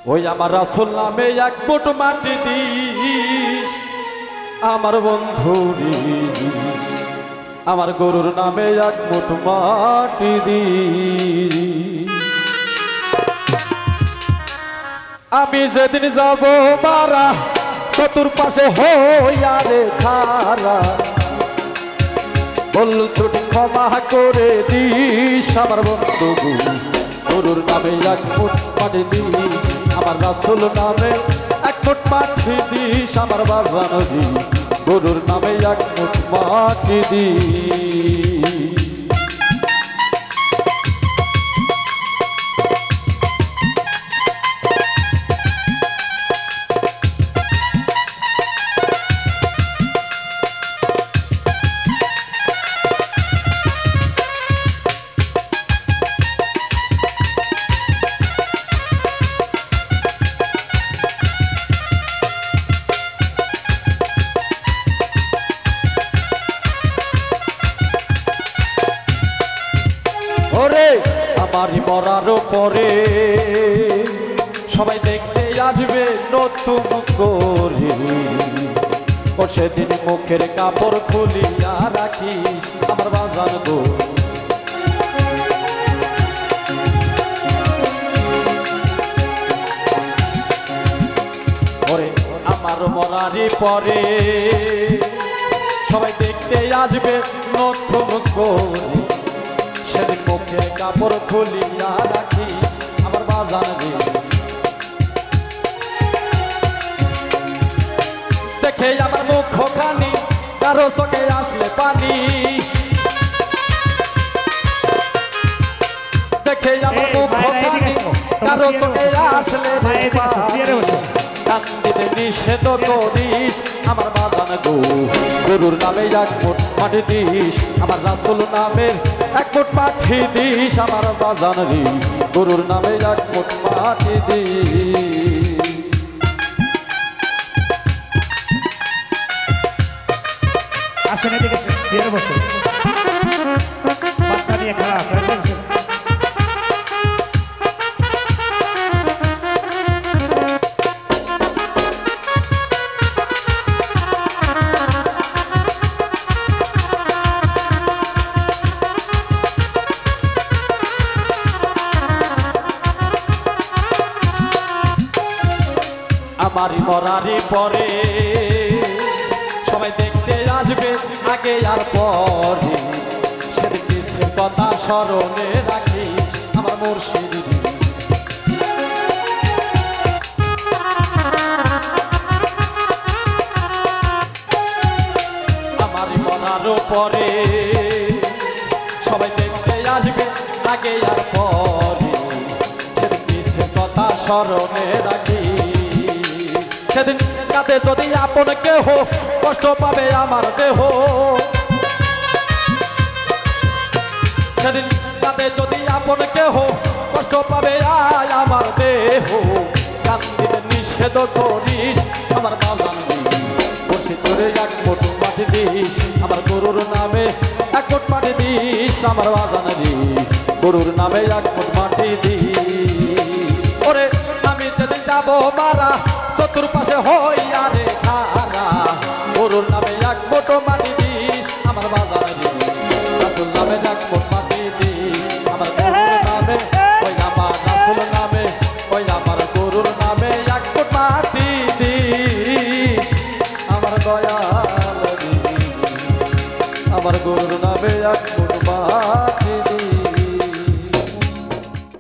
ওই আমার রাসূল নামে এক মুঠ মাটি দিস আমার বন্ধুরি, আমার গরুর নামে এক মুঠ মাটি দিস। আমি যেদিন যাব মারা চতুর পাশে হইয়া রে খারা, বল ত্রুটি ক্ষমা করে দিস আমার বন্ধু, গরুর নামে এক মুঠ মাটি দিস আমার রাসূল নামে এক মুঠ মাটি দিস আমার বাবা নবী, গরুর নামে এক মুঠ মাটি দিস। ওরে আমারই মরার পরে সবাই দেখতে আসবে নতুন করে, ও সেদিন মুখের কাপড় খুলিয়া রাখিস আমার বাজার গো। ওরে আমার মরারই পরে সবাই দেখতে আসবে নতুন করে, সেদিন মুখের কাপড় খুলিয়া রাখিস আমার বাজার রে। দেখে আমার মুখ খানি কারো চোখে আসলে পানি, দেখে আমার মুখ খানি কারো চোখে আসলে কান্দিতে নিষেধ করিস আমার বাজান গো, গরুর নামে এক মুঠ মাটি দিস আমার রাসূল নামের এক মুঠ মাটি দিস আমার বাজান রে, গরুর নামে এক মুঠ মাটি দিস। আসেন এদিকে চেয়ারে বসুন, বাচ্চা নিয়ে খেলা আছে। আমারই মরারই পরে সবাই দেখতে আসবে আগে আর পরে, সেদিন কিছু কথা স্মরণে রাখিস আমার মুর্শিদ। আমারই মরার পরে সবাই দেখতে আসবে আগে আর পরে, সেদিন কিছু কথা স্মরণে রাখিস। সেদিন কাঁদে যদি আপন কেহ কষ্ট পাবে আমার দেহ, সেদিন কাঁদে যদি আপন কেহ কষ্ট পাবে আমার দেহ, কান্দিতে নিষেধ করিস আমার বাজান বসে তোরে এক মুঠ মাটি দিস আমার গরুর নামে এক মুঠ মাটি দিস আমার বাজান রে, গরুর নামে এক মুঠ মাটি দিস। ওরে আমি যেদিন যাব মারা চতুর পাশে হইয়া রে খারা, গরুর নামে এক মুঠ মাটি দিস আমার বাজার রে, রাসূল নামে এক মুঠ মাটি দিস আমার গরুর নামে, ওই আমার রাসূল নামে ওই আমার গরুর নামে এক মুঠ মাটি দিস আমার দয়াল রে, আমার গরুর নামে এক মুঠ মাটি।